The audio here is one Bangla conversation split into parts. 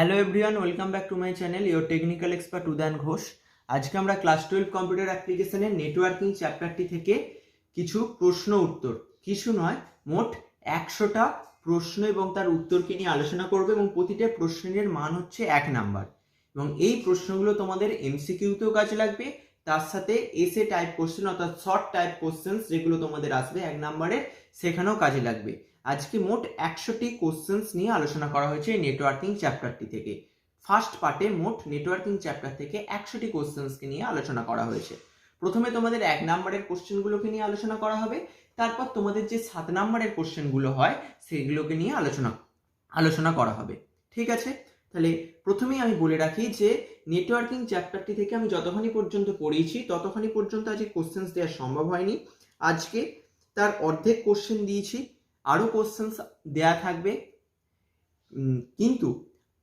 Hello everyone, welcome back to my channel your technical expert Udayan Ghosh. আজকে আমরা ক্লাস 12 কম্পিউটার অ্যাপ্লিকেশনের নেটওয়ার্কিং চ্যাপ্টারটি থেকে কিছু প্রশ্ন উত্তর, কিছু নয় মোট 100টা প্রশ্ন এবং তার উত্তরকে নিয়ে আলোচনা করব এবং প্রতিটা প্রশ্নের মান হচ্ছে 1 নাম্বার এবং এই প্রশ্নগুলো তোমাদের এমসিকিউতেও কাজে লাগবে, তার সাথে এসে টাইপ কোশ্চেন অর্থাৎ শর্ট টাইপ কোশ্চেন্স যেগুলো তোমাদের আসবে 1 নাম্বারের সেখানেও কাজে লাগবে। আজকে মোট 100টি কোশ্চেন্স নিয়ে আলোচনা করা হয়েছে এই নেটওয়ার্কিং চ্যাপ্টারটি থেকে। ফার্স্ট পার্টে মোট নেটওয়ার্কিং চ্যাপ্টার থেকে 100টি কোশ্চেন্সকে নিয়ে আলোচনা করা হয়েছে। প্রথমে তোমাদের 1 নাম্বারের কোশ্চেনগুলোকে নিয়ে আলোচনা করা হবে, তারপর তোমাদের যে 7 নাম্বারের কোশ্চেনগুলো হয় সেগুলোকে নিয়ে আলোচনা করা হবে। ঠিক আছে, তাহলে প্রথমেই আমি বলে রাখি যে নেটওয়ার্কিং চ্যাপ্টারটি থেকে আমি যতখানি পর্যন্ত পড়িয়েছি ততখানি পর্যন্ত আজকে কোশ্চেন্স দেওয়া সম্ভব হয়নি। আজকে তার অর্ধেক কোশ্চেন দিয়েছি, আরও কোশ্চেন্স দেয়া থাকবে, কিন্তু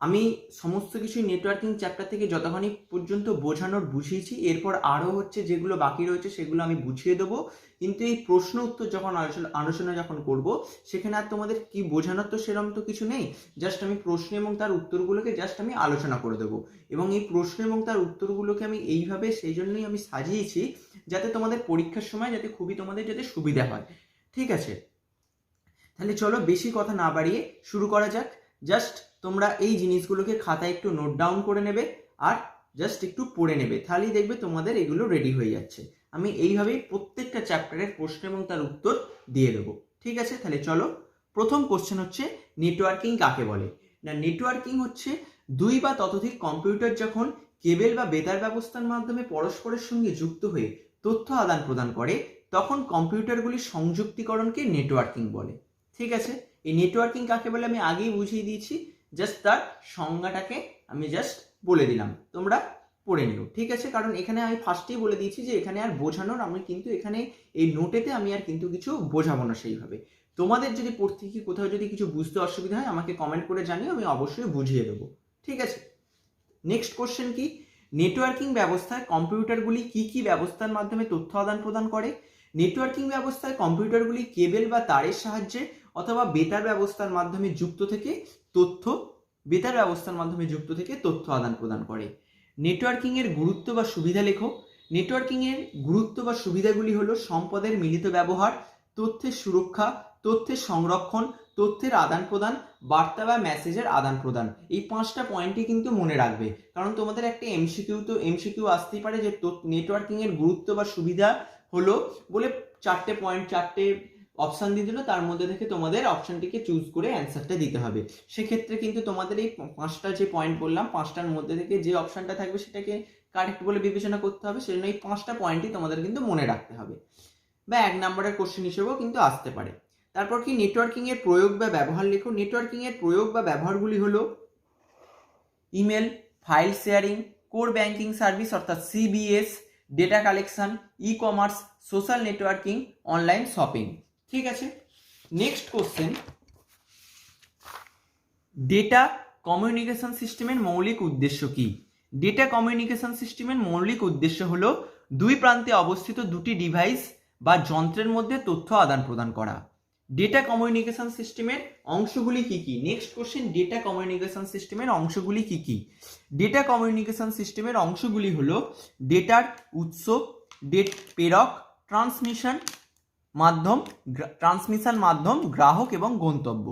আমি সমস্ত কিছু নেটওয়ার্কিং চ্যাপ্টার থেকে যতখানি পর্যন্ত বোঝানোর বুঝিয়েছি, এরপর আরও হচ্ছে যেগুলো বাকি রয়েছে সেগুলো আমি বুঝিয়ে দেবো। কিন্তু এই প্রশ্ন উত্তর যখন আলোচনা যখন করব সেখানে আর তোমাদের কি বোঝানোর তো সেরকম তো কিছু নেই, জাস্ট আমি প্রশ্ন এবং তার উত্তরগুলোকে জাস্ট আমি আলোচনা করে দেবো। এবং এই প্রশ্ন এবং তার উত্তরগুলোকে আমি এইভাবে সেই জন্যই আমি সাজিয়েছি যাতে তোমাদের পরীক্ষার সময় যাতে যাতে সুবিধা হয়। ঠিক আছে, তাহলে চলো বেশি কথা না বাড়িয়ে শুরু করা যাক। জাস্ট তোমরা এই জিনিসগুলোকে খাতায় একটু নোট ডাউন করে নেবে আর জাস্ট একটু পড়ে নেবে, তাহলেই দেখবে তোমাদের এগুলো রেডি হয়ে যাচ্ছে। আমি এইভাবেই প্রত্যেকটা চ্যাপ্টারের প্রশ্ন এবং তার উত্তর দিয়ে দেবো। ঠিক আছে, তাহলে চলো। প্রথম কোশ্চেন হচ্ছে নেটওয়ার্কিং কাকে বলে? না, নেটওয়ার্কিং হচ্ছে দুই বা ততোধিক কম্পিউটার যখন কেবল বা বেতার ব্যবস্থার মাধ্যমে পরস্পরের সঙ্গে যুক্ত হয়ে তথ্য আদান প্রদান করে তখন কম্পিউটারগুলির সংযুক্তিকরণকে নেটওয়ার্কিং বলে। ঠিক আছে, এই নেটওয়ার্কিং কাকে বলে আমি আগেই বুঝিয়ে দিয়েছি, জাস্ট তার সংজ্ঞাটাকে আমি জাস্ট বলে দিলাম, তোমরা পড়ে নিও। ঠিক আছে, কারণ এখানে আমি ফার্স্টেই বলে দিয়েছি যে এখানে আর বোঝানোর আমি কিন্তু এখানে এই নোটেতে আমি আর কিন্তু কিছু বোঝাবো না সেইভাবে। তোমাদের যদি পড়তে কি কোথাও যদি কিছু বুঝতে অসুবিধা হয় আমাকে কমেন্ট করে জানিও, আমি অবশ্যই বুঝিয়ে দেবো। ঠিক আছে, নেক্সট কোশ্চেন কি? নেটওয়ার্কিং ব্যবস্থায় কম্পিউটারগুলি কি কি ব্যবস্থার মাধ্যমে তথ্য আদান প্রদান করে? নেটওয়ার্কিং ব্যবস্থায় কম্পিউটারগুলি কেবল বা তারের সাহায্যে অথবা বেতার ব্যবস্থার মাধ্যমে যুক্ত থেকে তথ্য আদান প্রদান করে। নেটওয়ার্কিং এর গুরুত্ব বা সুবিধা লেখো। নেটওয়ার্কিং এর গুরুত্ব বা সুবিধাগুলি হলো সম্পদের মিলিত ব্যবহার, তথ্যের সুরক্ষা, তথ্যের সংরক্ষণ, তথ্যের আদান প্রদান, বার্তা বা মেসেজের আদান প্রদান। এই 5টা পয়েন্টই কিন্তু মনে রাখবে, কারণ তোমাদের একটা এমসিকিউ আসতেই পারে যে নেটওয়ার্কিং এর গুরুত্ব বা সুবিধা হলো বলে 4টে পয়েন্ট 4টে অপশান দিয়ে দিল, তার মধ্যে থেকে তোমাদের অপশানটিকে চুজ করে অ্যান্সারটা দিতে হবে। সেক্ষেত্রে কিন্তু তোমাদের এই 5টা যে পয়েন্ট বললাম 5টার মধ্যে থেকে যে অপশানটা থাকবে সেটাকে কারেক্ট বলে বিবেচনা করতে হবে। সেজন্য এই 5টা পয়েন্টই তোমাদের কিন্তু মনে রাখতে হবে, বা 1 নম্বরের কোশ্চেন হিসেবেও কিন্তু আসতে পারে। তারপর কি নেটওয়ার্কিং এর প্রয়োগ বা ব্যবহার লেখো। নেটওয়ার্কিং এর প্রয়োগ বা ব্যবহারগুলি হলো email, file sharing, core banking service অর্থাৎ CBS, data collection, e commerce, social networking, online shopping. ঠিক আছে, নেক্সট কোশ্চেন, ডেটা কমিউনিকেশন সিস্টেমের মৌলিক উদ্দেশ্য কি? ডেটা কমিউনিকেশন সিস্টেমের মৌলিক উদ্দেশ্য হলো দুই প্রান্তে অবস্থিত দুটি ডিভাইস বা যন্ত্রের মধ্যে তথ্য আদান প্রদান করা। ডেটা কমিউনিকেশন সিস্টেমের অংশগুলি কি কি? নেক্সট কোশ্চেন, ডেটা কমিউনিকেশন সিস্টেমের অংশগুলি কি কি? ডেটা কমিউনিকেশন সিস্টেমের অংশগুলি হলো ডেটার উৎস, প্রেরক, ট্রান্সমিশন মাধ্যম, গ্রাহক এবং গন্তব্য।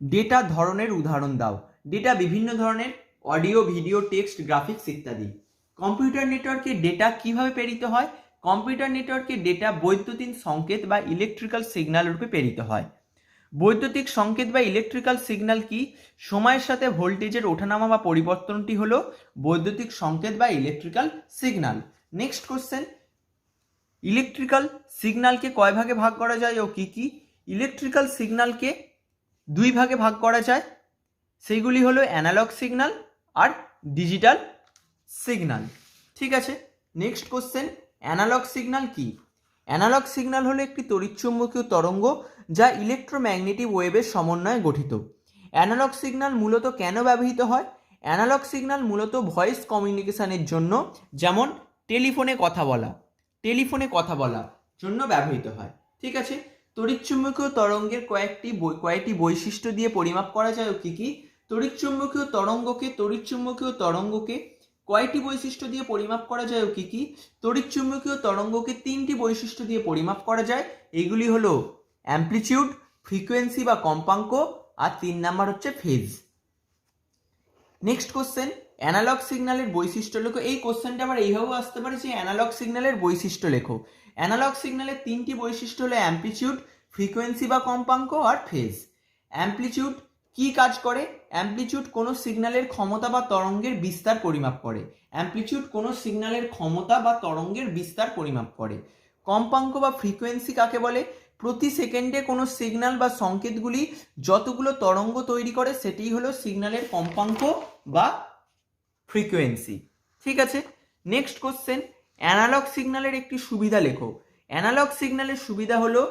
ডেটা ধরনের উদাহরণ দাও। ডেটা বিভিন্ন ধরনের, অডিও, ভিডিও, টেক্সট, গ্রাফিক্স ইত্যাদি। কম্পিউটার নেটওয়ার্কে ডেটা কিভাবে প্রেরিত হয়? কম্পিউটার নেটওয়ার্কে ডেটা বৈদ্যুতিন সংকেত বা ইলেকট্রিক্যাল সিগন্যাল রূপে প্রেরিত হয়। বৈদ্যুতিক সংকেত বা ইলেকট্রিক্যাল সিগন্যাল কি? সময়ের সাথে ভোল্টেজের ওঠানামা বা পরিবর্তনটি হলো বৈদ্যুতিক সংকেত বা electrical signal. Next question, electrical সিগন্যালকে কয় ভাগে ভাগ করা যায় ও কি কি? ইলেকট্রিক্যাল সিগন্যালকে 2 ভাগে ভাগ করা যায়, সেইগুলি হলো অ্যানালগ সিগন্যাল আর ডিজিটাল সিগন্যাল। ঠিক আছে, নেক্সট কোশ্চেন, অ্যানালগ সিগন্যাল কি? অ্যানালগ সিগন্যাল হলো একটি তড়িৎচুম্বকীয় তরঙ্গ যা ইলেকট্রোম্যাগনেটিক ওয়েভের সমন্বয়ে গঠিত। অ্যানালগ সিগন্যাল মূলত কেন ব্যবহৃত হয়? অ্যানালগ সিগন্যাল মূলত ভয়েস কমিউনিকেশনের জন্য, যেমন টেলিফোনে কথা বলা জন্য ব্যবহৃত হয়। ঠিক আছে, তড়িৎচুম্বকীয় তরঙ্গের কয়েকটি বৈশিষ্ট্য দিয়ে পরিমাপ করা যায় ও কি কি? তড়িৎচুম্বকীয় তরঙ্গকে কয়টি বৈশিষ্ট্য দিয়ে পরিমাপ করা যায় ও কি কি? তড়িৎচুম্বকীয় তরঙ্গকে 3টি বৈশিষ্ট্য দিয়ে পরিমাপ করা যায়। এইগুলি হলো অ্যামপ্লিটিউড, ফ্রিকোয়েন্সি বা কম্পাঙ্ক, আর 3 নাম্বার হচ্ছে ফেজ। নেক্সট কোশ্চেন, অ্যানালগ সিগন্যালের বৈশিষ্ট্য লেখো। এই কোশ্চেনটা আবার এইভাবেও আসতে পারে যে অ্যানালগ সিগন্যালের বৈশিষ্ট্য লেখো। অ্যানালগ সিগন্যালের 3টি বৈশিষ্ট্য হলো অ্যামপ্লিটিউড, ফ্রিকোয়েন্সি বা কম্পাঙ্ক আর ফেজ। অ্যামপ্লিটিউড কি কাজ করে? অ্যামপ্লিটিউড কোনো সিগন্যালের ক্ষমতা বা তরঙ্গের বিস্তার পরিমাপ করে। অ্যামপ্লিটিউড কোনো সিগন্যালের ক্ষমতা বা তরঙ্গের বিস্তার পরিমাপ করে। কম্পাঙ্ক বা ফ্রিকোয়েন্সি কাকে বলে? প্রতি সেকেন্ডে কোনো সিগন্যাল বা সংকেতগুলি যতগুলো তরঙ্গ তৈরি করে সেটাই হলো সিগন্যালের কম্পাঙ্ক বা ফ্রিকোয়েন্সি। ঠিক আছে, নেক্সট কোশ্চেন, অ্যানালগ সিগন্যালের একটি সুবিধা লেখো। অ্যানালগ সিগন্যালের সুবিধা হলো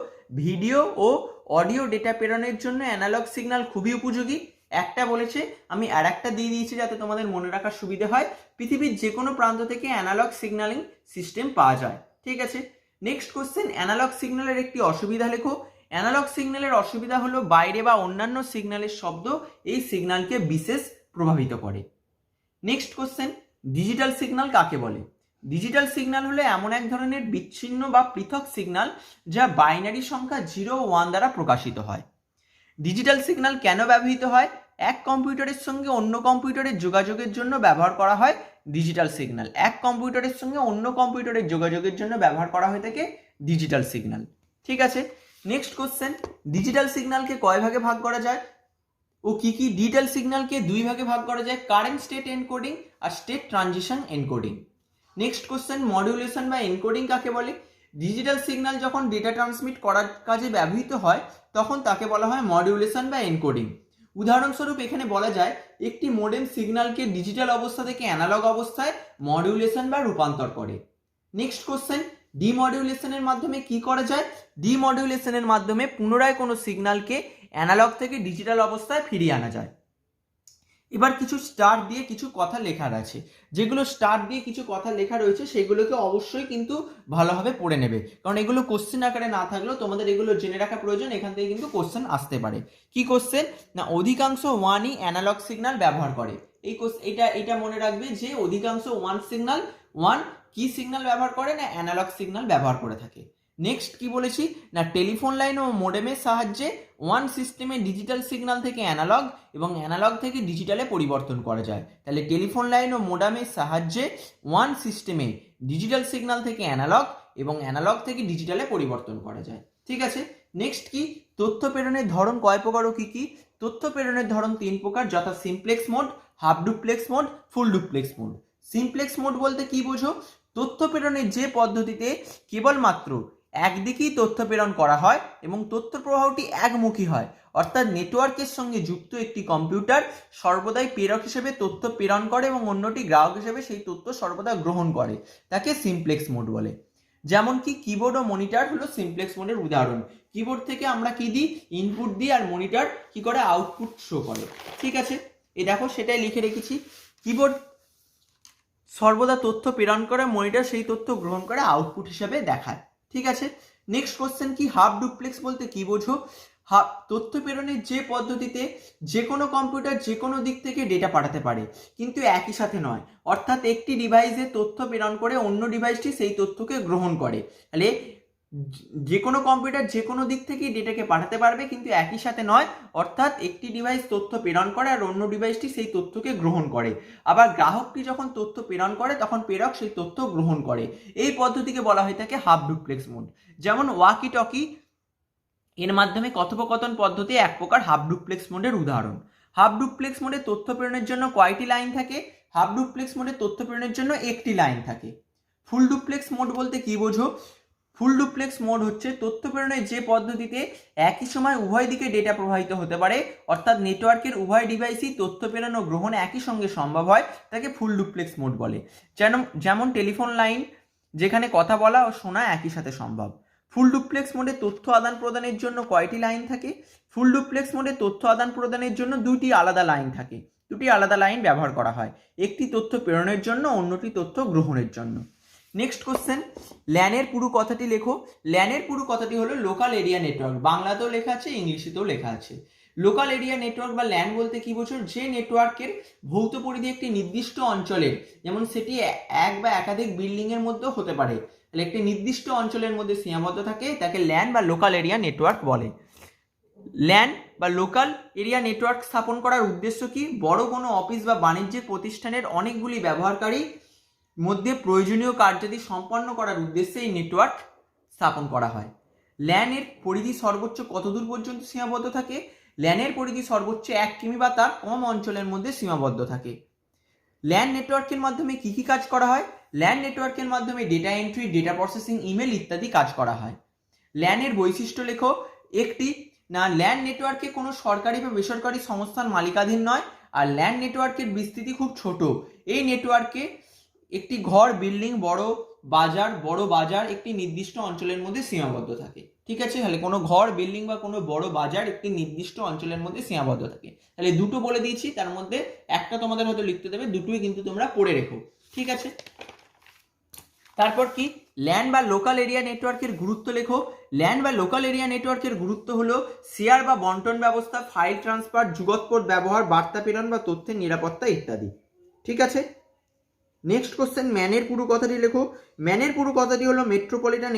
ভিডিও ও অডিও ডেটা প্রেরণের জন্য অ্যানালগ সিগন্যাল খুবই উপযোগী। একটা বলেছে, আমি আর একটা দিয়ে দিয়েছি যাতে তোমাদের মনে রাখার সুবিধা হয়। পৃথিবীর যে কোনো প্রান্ত থেকে অ্যানালগ সিগন্যালিং সিস্টেম পাওয়া যায়। ঠিক আছে, নেক্সট কোশ্চেন, অ্যানালগ সিগন্যালের একটি অসুবিধা লেখো। অ্যানালগ সিগন্যালের অসুবিধা হলো বাইরে বা অন্যান্য সিগন্যালের শব্দ এই সিগন্যালকে বিশেষ প্রভাবিত করে। নেক্সট কোশ্চেন, ডিজিটাল সিগন্যাল কাকে বলে? ডিজিটাল সিগন্যাল হলো এমন এক ধরনের বিচ্ছিন্ন বা পৃথক সিগন্যাল যা বাইনারি সংখ্যা 0 ও 1 দ্বারা প্রকাশিত হয়। ডিজিটাল সিগন্যাল কেন ব্যবহৃত হয়? এক কম্পিউটারের সঙ্গে অন্য কম্পিউটারের যোগাযোগের জন্য ব্যবহার করা হয় ডিজিটাল সিগন্যাল। এক কম্পিউটারের সঙ্গে অন্য কম্পিউটারের যোগাযোগের জন্য ব্যবহার করা হয়ে থাকে ডিজিটাল সিগন্যাল। ঠিক আছে, নেক্সট কোশ্চেন, ডিজিটাল সিগন্যালকে কয় ভাগে ভাগ করা যায় ও কি কি? ডিজিটাল সিগন্যালকে 2 ভাগে ভাগ করা যায়, কারেন্ট স্টেট এনকোডিং আর state transition encoding. Next question, modulation বা এনকোডিং কাকে বলে? ডিজিটাল সিগন্যাল যখন ডেটা ট্রান্সমিট করার কাজে ব্যবহৃত হয় তখন তাকে বলা হয় মডিউলেশন বা এনকোডিং। উদাহরণস্বরূপ এখানে বলা যায় একটি মোডেম সিগন্যালকে ডিজিটাল অবস্থা থেকে অ্যানালগ অবস্থায় মডিউলেশন বা রূপান্তর করে। নেক্সট কোশ্চেন, ডিমডিউলেশনের মাধ্যমে কি করা যায়? ডিমডিউলেশনের মাধ্যমে পুনরায় কোনো সিগন্যালকে অ্যানালগ থেকে ডিজিটাল অবস্থায় ফিরিয়ে আনা যায়। এবার কিছু স্টার দিয়ে কিছু কথা লেখার আছে, যেগুলো স্টার দিয়ে কিছু কথা লেখা রয়েছে সেগুলোকে অবশ্যই কিন্তু ভালোভাবে পড়ে নেবে, কারণ এগুলো কোশ্চেন আকারে না থাকলেও তোমাদের এগুলো জেনে রাখা প্রয়োজন। এখান থেকে কিন্তু কোশ্চেন আসতে পারে। কি কোশ্চেন না, অধিকাংশ ওয়ানই অ্যানালগ সিগন্যাল ব্যবহার করে। এটা মনে রাখবে যে অধিকাংশ ওয়ান কি সিগন্যাল ব্যবহার করে না, অ্যানালগ সিগন্যাল ব্যবহার করে থাকে। নেক্সট কি বলেছি না, টেলিফোন লাইন ও মোডেমের সাহায্যে ওয়ান সিস্টেমে ডিজিটাল সিগন্যাল থেকে অ্যানালগ এবং অ্যানালগ থেকে ডিজিটালে পরিবর্তন করা যায়। তাহলে টেলিফোন লাইন ও মোডেমের সাহায্যে ওয়ান সিস্টেমে ডিজিটাল সিগন্যাল থেকে অ্যানালগ এবং অ্যানালগ থেকে ডিজিটালে পরিবর্তন করা যায়। ঠিক আছে, নেক্সট কি, তথ্য প্রেরণের ধরন কয় প্রকার ও কি কি? তথ্য প্রেরণের ধরন 3 প্রকার, যথা simplex mode, half duplex mode, full duplex mode. Simplex mode বলতে কি বোঝো? তথ্য প্রেরণের যে পদ্ধতিতে কেবলমাত্র একদিকেই তথ্য প্রেরণ করা হয় এবং তথ্য প্রবাহটি একমুখী হয়, অর্থাৎ নেটওয়ার্কের সঙ্গে যুক্ত একটি কম্পিউটার সর্বদাই প্রেরক হিসেবে তথ্য প্রেরণ করে এবং অন্যটি গ্রাহক হিসেবে সেই তথ্য সর্বদা গ্রহণ করে, তাকে সিমপ্লেক্স মোড বলে। যেমন কি কিবোর্ড ও মনিটর হলো সিমপ্লেক্স মোডের উদাহরণ। কিবোর্ড থেকে আমরা কি দিই, ইনপুট দিই, আর মনিটর কি করে, আউটপুট শো করে। ঠিক আছে, এই দেখো সেটাই লিখে রেখেছি। কিবোর্ড সর্বদা তথ্য প্রেরণ করে, মনিটর সেই তথ্য গ্রহণ করে আউটপুট হিসেবে দেখায়। ঠিক আছে, নেক্সট কোশ্চেন কি, হাফ ডুপ্লেক্স বলতে কি বোঝো? তথ্য প্রেরণের যে পদ্ধতিতে যে কোনো কম্পিউটার যে কোনো দিক থেকে ডেটা পাঠাতে পারে কিন্তু একই সাথে নয়, অর্থাৎ একটি ডিভাইসে তথ্য প্রেরণ করে অন্য ডিভাইসটি সেই তথ্যকে গ্রহণ করে। তাহলে যে কোনো কম্পিউটার যে কোনো দিক থেকে ডেটাকে পাঠাতে পারবে কিন্তু একই সাথে নয়, অর্থাৎ একটি ডিভাইস তথ্য প্রেরণ করে আর অন্য ডিভাইসটি সেই তথ্যকে গ্রহণ করে। আবার গ্রাহকটি যখন তথ্য প্রেরণ করে তখন প্রেরক সেই তথ্য গ্রহণ করে। এই পদ্ধতিকে বলা হয়ে থাকে হাফ ডুপ্লেক্স মোড। যেমন ওয়াকি টকি এর মাধ্যমে কথোপকথন পদ্ধতি এক প্রকার হাফ ডুপ্লেক্স মোডের উদাহরণ। হাফ ডুপ্লেক্স মোডে তথ্য প্রেরণের জন্য কয়টি লাইন থাকে? হাফ ডুপ্লেক্স মোডে তথ্য প্রেরণের জন্য একটি লাইন থাকে। ফুল ডুপ্লেক্স মোড বলতে কি বোঝো? ফুল ডুপ্লেক্স মোড হচ্ছে তথ্য প্রেরণের যে পদ্ধতিতে একই সময় উভয় দিকে ডেটা প্রবাহিত হতে পারে, অর্থাৎ নেটওয়ার্কের উভয় ডিভাইসই তথ্য প্রেরণ ও গ্রহণ একই সঙ্গে সম্ভব হয়, তাকে ফুল ডুপ্লেক্স মোড বলে। যেমন টেলিফোন লাইন, যেখানে কথা বলা ও শোনা একই সাথে সম্ভব। ফুল ডুপ্লেক্স মোডে তথ্য আদান প্রদানের জন্য কয়টি লাইন থাকে? ফুল ডুপ্লেক্স মোডে তথ্য আদান প্রদানের জন্য দুটি আলাদা লাইন থাকে। দুটি আলাদা লাইন ব্যবহার করা হয়, একটি তথ্য প্রেরণের জন্য, অন্যটি তথ্য গ্রহণের জন্য। নেক্সট কোশ্চেন, ল্যানের পুরো কথাটি লেখো। ল্যানের পুরো কথাটি হলো লোকাল এরিয়া নেটওয়ার্ক। বাংলাতেও লেখা আছে, ইংলিশেতেও লেখা আছে। লোকাল এরিয়া নেটওয়ার্ক বা ল্যান বলতে কি বোঝো, যে নেটওয়ার্কের ভৌত পরিধি একটি নির্দিষ্ট অঞ্চলের, যেমন সেটি এক বা একাধিক বিল্ডিং এর মধ্যেও হতে পারে, তাহলে একটি নির্দিষ্ট অঞ্চলের মধ্যে সীমাবদ্ধ থাকে, তাকে ল্যান বা লোকাল এরিয়া নেটওয়ার্ক বলে। ল্যান বা লোকাল এরিয়া নেটওয়ার্ক স্থাপন করার উদ্দেশ্য কি? বড় কোনো অফিস বা বাণিজ্যিক প্রতিষ্ঠানের অনেকগুলি ব্যবহারকারী মধ্যে প্রয়োজনীয় কার্যাদি সম্পন্ন করার উদ্দেশ্যে এই নেটওয়ার্ক স্থাপন করা হয়। ল্যানের পরিধি সর্বোচ্চ কতদূর পর্যন্ত সীমাবদ্ধ থাকে? ল্যানের পরিধি সর্বোচ্চ 1 কিমি বা তার কম অঞ্চলের মধ্যে সীমাবদ্ধ থাকে। ল্যান নেটওয়ার্কের মাধ্যমে কি কি কাজ করা হয়? ল্যান নেটওয়ার্কের মাধ্যমে data entry, data processing, email ইত্যাদি কাজ করা হয়। ল্যানের বৈশিষ্ট্য লেখো। একটি না, ল্যান নেটওয়ার্কে কোনো সরকারি বা বেসরকারি সংস্থার মালিকাধীন নয়, আর ল্যান নেটওয়ার্কের বিস্তৃতি খুব ছোট। এই নেটওয়ার্কে একটি ঘর, বিল্ডিং, বড় বাজার একটি নির্দিষ্ট অঞ্চলের মধ্যে সীমাবদ্ধ থাকে। ঠিক আছে, তাহলে কোনো ঘর, বিল্ডিং বা কোনো বড় বাজার একটি নির্দিষ্ট অঞ্চলের মধ্যে সীমাবদ্ধ থাকে। তাহলে দুটো বলে দিয়েছি, তার মধ্যে একটা তোমাদের হয়তো লিখতে দেবে, দুটোই কিন্তু তোমরা পড়ে রেখো। ঠিক আছে, তারপর কি? ল্যান বা লোকাল এরিয়া নেটওয়ার্কের গুরুত্ব লেখো। ল্যান বা লোকাল এরিয়া নেটওয়ার্কের গুরুত্ব হলো শেয়ার বা বন্টন ব্যবস্থা, ফাইল ট্রান্সফার, যুগোৎপদ ব্যবহার, বার্তা প্রেরণ বা তথ্যের নিরাপত্তা ইত্যাদি। ঠিক আছে, নেক্সট কোশ্চেন, ম্যানের পুরো কথাটি লেখো। ম্যানের পুরো কথাটি হলো মেট্রোপলিটন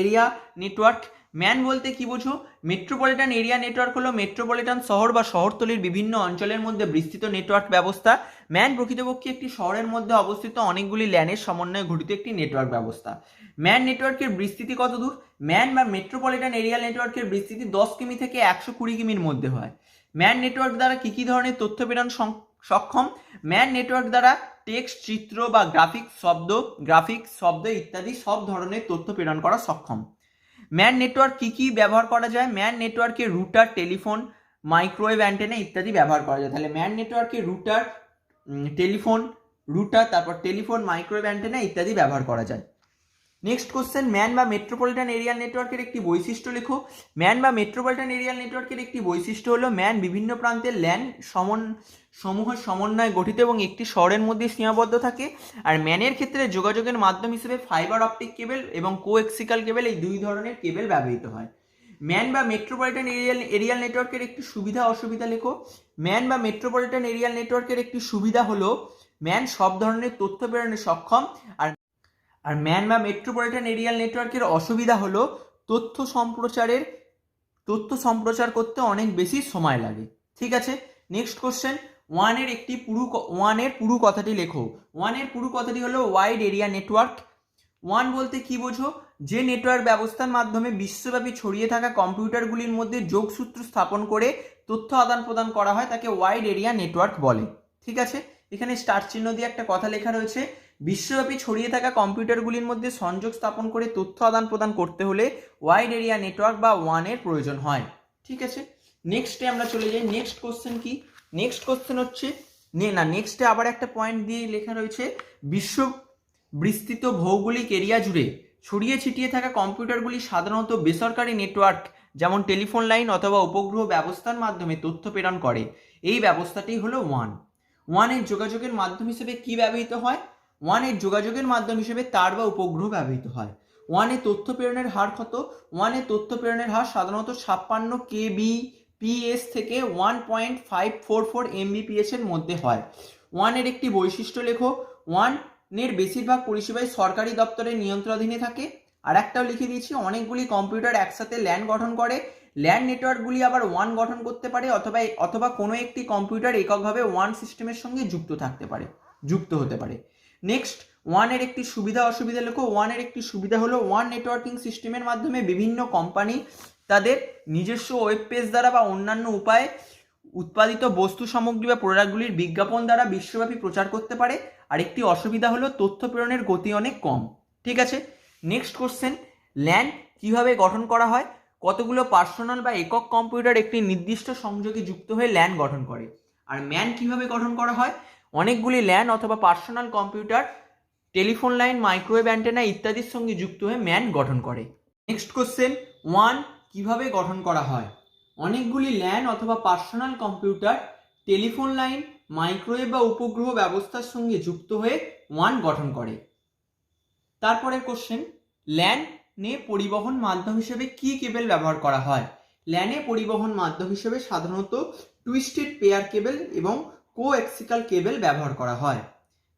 এরিয়া নেটওয়ার্ক। ম্যান বলতে কি বোঝো? মেট্রোপলিটন এরিয়া নেটওয়ার্ক হলো মেট্রোপলিটন শহর বা শহরতলির বিভিন্ন অঞ্চলের মধ্যে বিস্তৃত নেটওয়ার্ক ব্যবস্থা। ম্যান প্রকৃতপক্ষে একটি শহরের মধ্যে অবস্থিত অনেকগুলি ল্যানের সমন্বয়ে গঠিত একটি নেটওয়ার্ক ব্যবস্থা। ম্যান নেটওয়ার্কের বিস্তৃতি কত দূর? ম্যান বা মেট্রোপলিটন এরিয়া নেটওয়ার্কের বিস্তৃতি 10 কিমি থেকে 120 কিমির মধ্যে হয়। ম্যান নেটওয়ার্ক দ্বারা কি কি ধরনের তথ্য প্রেরণ সক্ষম? ম্যান নেটওয়ার্ক দ্বারা টেক্সট, চিত্র বা গ্রাফিক্স শব্দ ইত্যাদি সব ধরনের তথ্য প্রেরণ করা সক্ষম। ম্যান নেটওয়ার্ক কি কি ব্যবহার করা যায়? ম্যান নেটওয়ার্কে রুটার, টেলিফোন, মাইক্রোওয়েভ অ্যান্টেনা ইত্যাদি ব্যবহার করা যায়। তাহলে ম্যান নেটওয়ার্কে তারপর টেলিফোন, মাইক্রোওয়েভ অ্যান্টেনা ইত্যাদি ব্যবহার করা যায়। নেক্সট কোশ্চেন, ম্যান বা মেট্রোপলিটন এরিয়া নেটওয়ার্কের একটি বৈশিষ্ট্য লেখো। ম্যান বা মেট্রোপলিটন এরিয়া নেটওয়ার্কের একটি বৈশিষ্ট্য হলো ম্যান বিভিন্ন প্রান্তের ল্যান সমূহের সমন্বয়ে গঠিত এবং একটি শহরের মধ্যে সীমাবদ্ধ থাকে। আর ম্যানের ক্ষেত্রে যোগাযোগের মাধ্যম হিসেবে ফাইবার অপটিক কেবল এবং কোএক্সিক্যাল কেবল, এই দুই ধরনের কেবল ব্যবহৃত হয়। ম্যান বা মেট্রোপলিটন এরিয়াল নেটওয়ার্কের একটি সুবিধা অসুবিধা লেখো। ম্যান বা মেট্রোপলিটন এরিয়াল নেটওয়ার্কের একটি সুবিধা হলো ম্যান সব ধরনের তথ্য প্রেরণে সক্ষম। আর ম্যান বা মেট্রোপলিটন এরিয়াল নেটওয়ার্কের অসুবিধা হলো তথ্য সম্প্রচার করতে অনেক বেশি সময় লাগে। ঠিক আছে, নেক্সট কোশ্চেন, ওয়ানের পুরো কথাটি লেখো। ওয়ানের পুরো কথাটি হলো ওয়াইড এরিয়া নেটওয়ার্ক। ওয়ান বলতে কি বোঝো? যে নেটওয়ার্ক ব্যবস্থার মাধ্যমে বিশ্বব্যাপী ছড়িয়ে থাকা কম্পিউটারগুলির মধ্যে যোগসূত্র স্থাপন করে তথ্য আদান প্রদান করা হয়, তাকে ওয়াইড এরিয়া নেটওয়ার্ক বলে। ঠিক আছে, এখানে স্টার চিহ্ন দিয়ে একটা কথা লেখা রয়েছে। বিশ্বব্যাপী ছড়িয়ে থাকা কম্পিউটারগুলির মধ্যে সংযোগ স্থাপন করে তথ্য আদান প্রদান করতে হলে ওয়াইড এরিয়া নেটওয়ার্ক বা ওয়ানের প্রয়োজন হয়। ঠিক আছে, নেক্সটে আমরা চলে যাই। নেক্সট কোশ্চেন কি? নেক্সট কোশ্চেন হচ্ছে নেক্সটে আবার একটা পয়েন্ট দিয়ে লেখা রয়েছে, বিশ্ব বিস্তৃত ভৌগোলিক এরিয়া জুড়ে ছড়িয়ে ছিটিয়ে থাকা কম্পিউটারগুলি সাধারণত বেসরকারি নেটওয়ার্ক যেমন টেলিফোন লাইন অথবা উপগ্রহ ব্যবস্থার মাধ্যমে তথ্য প্রেরণ করে। এই ব্যবস্থাটি হলো ওয়ানের যোগাযোগের মাধ্যম হিসেবে কি ব্যবহৃত হয়? ওয়ানের যোগাযোগের মাধ্যম হিসেবে তার বা উপগ্রহ ব্যবহৃত হয়। ওয়ানে তথ্য প্রেরণের হার কত? ওয়ানের তথ্য প্রেরণের হার সাধারণত 56 kbps থেকে 1.544 mbps এর মধ্যে হয়। ওয়ানের একটি বৈশিষ্ট্য লেখো। ওয়ানের বেশিরভাগ পরিষেবাই সরকারি দপ্তরের নিয়ন্ত্রণাধীনে থাকে। আর একটাও লিখে দিয়েছি, অনেকগুলি কম্পিউটার একসাথে ল্যান গঠন করে। ল্যান নেটওয়ার্কগুলি আবার ওয়ান গঠন করতে পারে অথবা কোনো একটি কম্পিউটার এককভাবে ওয়ান সিস্টেমের সঙ্গে যুক্ত হতে পারে। নেক্সট, ওয়ানের একটি সুবিধা অসুবিধা লেখো। ওয়ানের একটি সুবিধা হলো ওয়ান নেটওয়ার্কিং সিস্টেমের মাধ্যমে বিভিন্ন কোম্পানি তাদের নিজস্ব ওয়েব পেজ দ্বারা বা অন্যান্য উপায়ে উৎপাদিত বস্তু সামগ্রী বা প্রোডাক্টগুলির বিজ্ঞাপন দ্বারা বিশ্বব্যাপী প্রচার করতে পারে। আর একটি অসুবিধা হলো তথ্য প্রেরণের গতি অনেক কম। ঠিক আছে, নেক্সট কোশ্চেন, ল্যান কিভাবে গঠন করা হয়? কতগুলো পার্সোনাল বা একক কম্পিউটার একটি নির্দিষ্ট সংযোগে যুক্ত হয়ে ল্যান গঠন করে। আর ম্যান কিভাবে গঠন করা হয়? অনেকগুলি ল্যান অথবা personal computer telephone line, microwave antenna ইত্যাদির সঙ্গে যুক্ত হয়ে ম্যান গঠন করে। নেক্সট কোশ্চেন, ওয়ান কিভাবে গঠন করা হয়? অনেকগুলি ল্যান অথবা personal computer telephone line, microwave বা উপগ্রহ ব্যবস্থার সঙ্গে যুক্ত হয়ে ওয়ান গঠন করে। তারপরের কোশ্চেন, ল্যানে পরিবহন মাধ্যম হিসেবে কি কেবল ব্যবহার করা হয়? ল্যানে পরিবহন মাধ্যম হিসেবে সাধারণত টুইস্টেড পেয়ার কেবল এবং কোএক্সিকাল কেবল ব্যবহার করা হয়।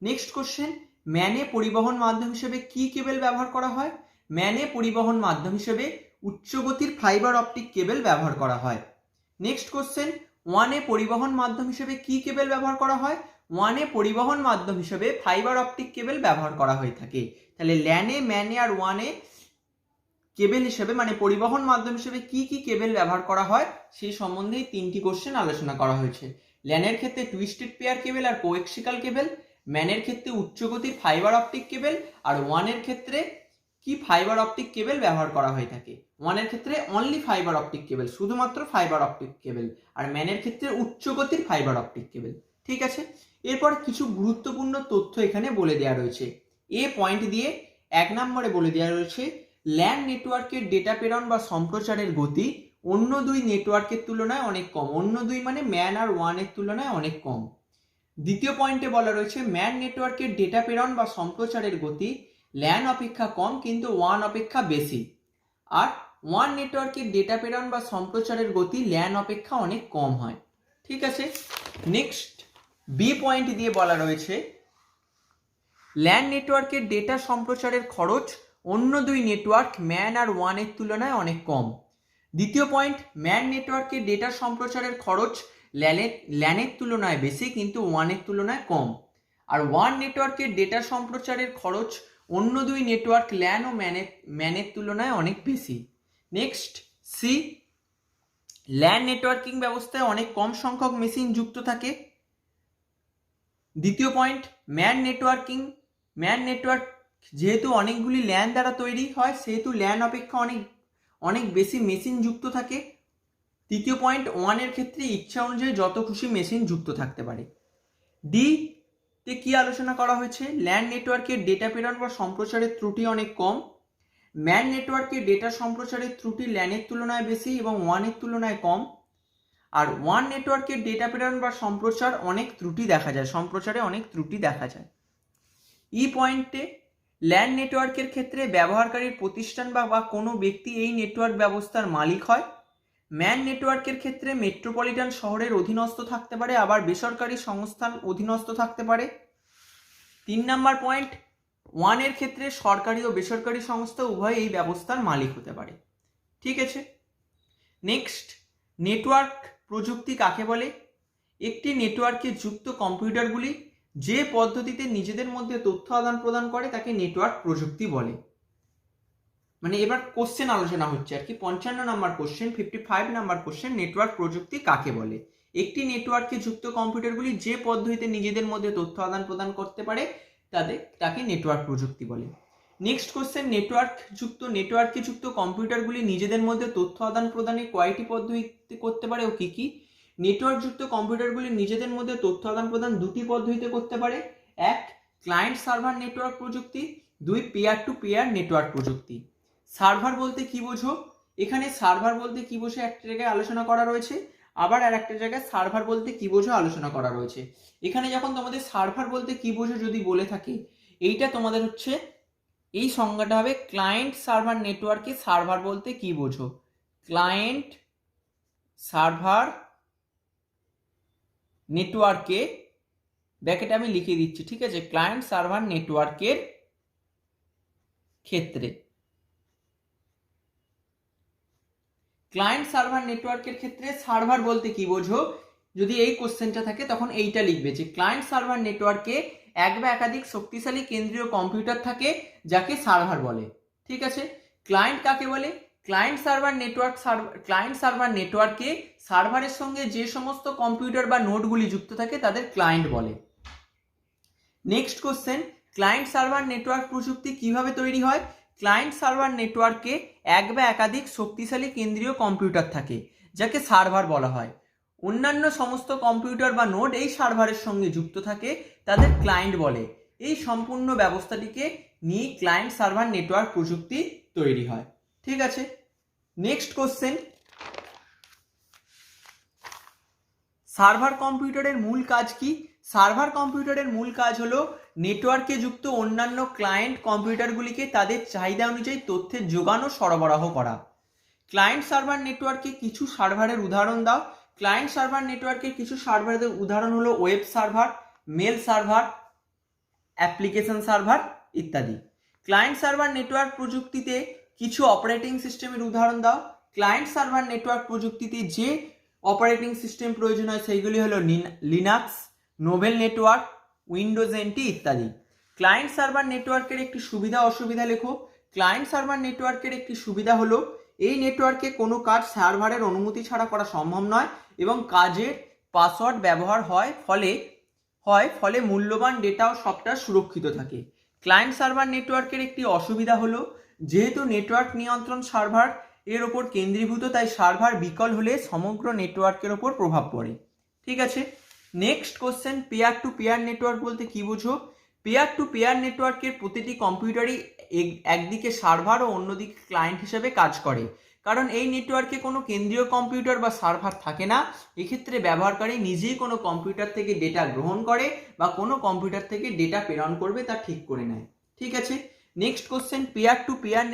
নেক্সট কোশ্চেন, ম্যানে পরিবহন মাধ্যম হিসেবে কি কেবল ব্যবহার করা হয়? ম্যানে পরিবহন মাধ্যম হিসেবে উচ্চগতির ফাইবার অপটিক কেবল ব্যবহার করা হয়। নেক্সট কোশ্চেন, ওয়ানে পরিবহন মাধ্যম হিসেবে কি কেবল ব্যবহার করা হয়? ওয়ানে পরিবহন মাধ্যম হিসেবে ফাইবার অপটিক কেবল ব্যবহার করা হয়ে থাকে। তাহলে ল্যানে, ম্যানে আর ওয়ানে কেবল হিসেবে মানে পরিবহন মাধ্যম হিসেবে কি কি কেবল ব্যবহার করা হয় সেই সম্বন্ধে তিনটি কোশ্চেন আলোচনা করা হয়েছে। ল্যানের ক্ষেত্রে টুইস্টেড পেয়ার কেবল আর কোএক্সিকাল কেবল, ম্যানের ক্ষেত্রে উচ্চগতির ফাইবার অপটিক কেবল, আর ওয়ানের ক্ষেত্রে কি ফাইবার অপটিক কেবল ব্যবহার করা হয়ে থাকে। ওয়ানের ক্ষেত্রে অনলি ফাইবার অপটিক কেবল, শুধুমাত্র ফাইবার অপটিক কেবল, আর ম্যানের ক্ষেত্রে উচ্চগতির ফাইবার অপটিক কেবল। ঠিক আছে, এরপর কিছু গুরুত্বপূর্ণ তথ্য এখানে বলে দেওয়া রয়েছে। এ পয়েন্ট দিয়ে 1 নম্বরে বলে দেওয়া রয়েছে ল্যান নেটওয়ার্কের ডেটা প্রেরণ বা সম্প্রচারের গতি অন্য দুই নেটওয়ার্কের তুলনায় অনেক কম। অন্য দুই মানে ম্যান আর ওয়ানের তুলনায় অনেক কম। দ্বিতীয় পয়েন্টে বলা রয়েছে ম্যান নেটওয়ার্কের ডেটা প্রেরণ বা সম্প্রচারের গতি ল্যান অপেক্ষা কম কিন্তু ওয়ান অপেক্ষা বেশি। আর ওয়ান নেটওয়ার্কের ডেটা প্রেরণ বা সম্প্রচারের গতি ল্যান অপেক্ষা অনেক কম হয়। ঠিক আছে, নেক্সট বি পয়েন্ট দিয়ে বলা রয়েছে ল্যান নেটওয়ার্কের ডেটা সম্প্রচারের খরচ অন্য দুই নেটওয়ার্ক ম্যান আর ওয়ানের তুলনায় অনেক কম। দ্বিতীয় পয়েন্ট, ম্যান নেটওয়ার্কের ডেটা সম্প্রচারের খরচ ল্যানের তুলনায় বেশি কিন্তু ওয়ানের তুলনায় কম। আর ওয়ান নেটওয়ার্কের ডেটা সম্প্রচারের খরচ অন্য দুই নেটওয়ার্ক ল্যান ও ম্যানের তুলনায় অনেক বেশি। নেক্সট সি, ল্যান নেটওয়ার্কিং ব্যবস্থায় অনেক কম সংখ্যক মেশিন যুক্ত থাকে। দ্বিতীয় পয়েন্ট, ম্যান নেটওয়ার্ক যেহেতু অনেকগুলি ল্যান দ্বারা তৈরি হয় সেহেতু ল্যান অপেক্ষা অনেক বেশি মেশিন যুক্ত থাকে। তৃতীয় পয়েন্ট, ওয়ানের ক্ষেত্রে ইচ্ছা অনুযায়ী যত খুশি মেশিন যুক্ত থাকতে পারে। ডি তে কি আলোচনা করা হয়েছে? ল্যান নেটওয়ার্কের ডেটা প্রেরণ বা সম্প্রচারের ত্রুটি অনেক কম। ম্যান নেটওয়ার্কের ডেটা সম্প্রচারের ত্রুটি ল্যানের তুলনায় বেশি এবং ওয়ানের তুলনায় কম। আর ওয়ান নেটওয়ার্কের ডেটা প্রেরণ বা সম্প্রচারে অনেক ত্রুটি দেখা যায়। ই পয়েন্টে ল্যান নেটওয়ার্কের ক্ষেত্রে ব্যবহারকারীর প্রতিষ্ঠান বা কোনো ব্যক্তি এই নেটওয়ার্ক ব্যবস্থার মালিক হয়। ম্যান নেটওয়ার্কের ক্ষেত্রে মেট্রোপলিটন শহরের অধীনস্থ থাকতে পারে, আবার বেসরকারি সংস্থান অধীনস্থ থাকতে পারে। 3 নম্বর পয়েন্ট, ওয়ানের ক্ষেত্রে সরকারি ও বেসরকারি সংস্থা উভয় এই ব্যবস্থার মালিক হতে পারে। ঠিক আছে, নেক্সট, নেটওয়ার্ক প্রযুক্তি কাকে বলে? একটি নেটওয়ার্কে যুক্ত কম্পিউটারগুলি যে পদ্ধতিতে নিজেদের মধ্যে তথ্য আদান প্রদান করে তাকে নেটওয়ার্ক প্রযুক্তি বলে। মানে এবার কোশ্চেন আলোচনা হচ্ছে আর কি। 55 নম্বর কোশ্চেন, 55 নম্বর কোশ্চেন, নেটওয়ার্ক প্রযুক্তি কাকে বলে? একটি নেটওয়ার্কে যুক্ত কম্পিউটারগুলি যে পদ্ধতিতে নিজেদের মধ্যে তথ্য আদান প্রদান করতে পারে তাকে নেটওয়ার্ক প্রযুক্তি বলে। নেক্সট কোশ্চেন, নেটওয়ার্কে যুক্ত কম্পিউটারগুলি নিজেদের মধ্যে তথ্য আদান প্রদানে কয়টি পদ্ধতিতে করতে পারে ও কি কি? নেটওয়ার্ক যুক্ত কম্পিউটারগুলি নিজেদের মধ্যে তথ্য আদান প্রদান দুটি পদ্ধতিতে করতে পারে। 1 ক্লায়েন্ট সার্ভার নেটওয়ার্ক প্রযুক্তি, 2 পিয়ার টু পিয়ার নেটওয়ার্ক প্রযুক্তি। সার্ভার বলতে কি বোঝো? এখানে সার্ভার বলতে কি বোঝো একটা জায়গায় আলোচনা করা রয়েছে, আবার আর একটা জায়গায় সার্ভার বলতে কি বোঝো আলোচনা করা রয়েছে। এখানে যখন তোমাদের সার্ভার বলতে কি বোঝো যদি বলে থাকে, এইটা তোমাদের হচ্ছে এই সংজ্ঞাটা হবে ক্লায়েন্ট সার্ভার নেটওয়ার্কে সার্ভার বলতে কি বোঝো। ক্লায়েন্ট সার্ভার নেটওয়ার্কে, ব্র্যাকেটে আমি লিখে দিচ্ছি, ঠিক আছে, ক্লায়েন্ট সার্ভার নেটওয়ার্কের ক্ষেত্রে, ক্লায়েন্ট সার্ভার নেটওয়ার্কের ক্ষেত্রে সার্ভার বলতে কি বোঝো যদি এই কোশ্চেনটা থাকে তখন এইটা লিখবে যে ক্লায়েন্ট সার্ভার নেটওয়ার্কে এক বা একাধিক শক্তিশালী কেন্দ্রীয় কম্পিউটার থাকে যাকে সার্ভার বলে। ঠিক আছে, ক্লায়েন্ট কাকে বলে? ক্লায়েন্ট সার্ভার নেটওয়ার্কে সার্ভারের সঙ্গে যে সমস্ত কম্পিউটার বা নোডগুলি যুক্ত থাকে তাদের ক্লায়েন্ট বলে। Next question, client server network প্রযুক্তি কিভাবে তৈরি হয়? ক্লায়েন্ট সার্ভার নেটওয়ার্কে এক বা একাধিক শক্তিশালী কেন্দ্রীয় কম্পিউটার থাকে যাকে সার্ভার বলা হয়। অন্যান্য সমস্ত কম্পিউটার বা নোড এই সার্ভারের সঙ্গে যুক্ত থাকে তাদের ক্লায়েন্ট বলে। এই সম্পূর্ণ ব্যবস্থাটিকে নিয়ে ক্লায়েন্ট সার্ভার নেটওয়ার্ক প্রযুক্তি তৈরি হয়। ঠিক আছে, নেক্সট কোশ্চেন, সার্ভার কম্পিউটারের মূল কাজ কি? সার্ভার কম্পিউটারের মূল কাজ হলো নেটওয়ার্কে যুক্ত অন্যান্য ক্লায়েন্ট কম্পিউটারগুলিকে তাদের চাহিদা অনুযায়ী তথ্যের যোগান ও সরবরাহ করা। ক্লায়েন্ট সার্ভার নেটওয়ার্কে কিছু সার্ভারের উদাহরণ দাও। ক্লায়েন্ট সার্ভার নেটওয়ার্কের কিছু সার্ভারের উদাহরণ হলো web server, mail server, application server ইত্যাদি। ক্লায়েন্ট সার্ভার নেটওয়ার্ক প্রযুক্তিতে কিছু অপারেটিং সিস্টেমের উদাহরণ দাও। ক্লায়েন্ট সার্ভার নেটওয়ার্ক প্রযুক্তিতে যে অপারেটিং সিস্টেম প্রয়োজন হয় সেইগুলি হলো Linux, novel network, Windows N T ইত্যাদি। ক্লায়েন্ট সার্ভার নেটওয়ার্কের একটি সুবিধা অসুবিধা লেখো। ক্লায়েন্ট সার্ভার নেটওয়ার্কের একটি সুবিধা হলো এই নেটওয়ার্কে কোনো কাজ সার্ভারের অনুমতি ছাড়া করা সম্ভব নয় এবং কাজের পাসওয়ার্ড ব্যবহার হয় ফলে মূল্যবান ডেটা ও সফটওয়্যার সুরক্ষিত থাকে। ক্লায়েন্ট সার্ভার নেটওয়ার্কের একটি অসুবিধা হলো যেহেতু নেটওয়ার্ক নিয়ন্ত্রণ সার্ভার এর ওপর কেন্দ্রীভূত, তাই সার্ভার বিকল হলে সমগ্র নেটওয়ার্কের ওপর প্রভাব পড়ে। ঠিক আছে, next question, peer to peer network বলতে কি বুঝো? পেয়ার টু পেয়ার নেটওয়ার্কের প্রতিটি কম্পিউটারই একদিকে সার্ভার ও অন্যদিকে ক্লায়েন্ট হিসেবে কাজ করে, কারণ এই নেটওয়ার্কে কোনো কেন্দ্রীয় কম্পিউটার বা সার্ভার থাকে না। এক্ষেত্রে ব্যবহারকারী নিজেই কোনো কম্পিউটার থেকে ডেটা গ্রহণ করে বা কোনো কম্পিউটার থেকে ডেটা প্রেরণ করবে তা ঠিক করে নেয়। ঠিক আছে, next question, peer to peer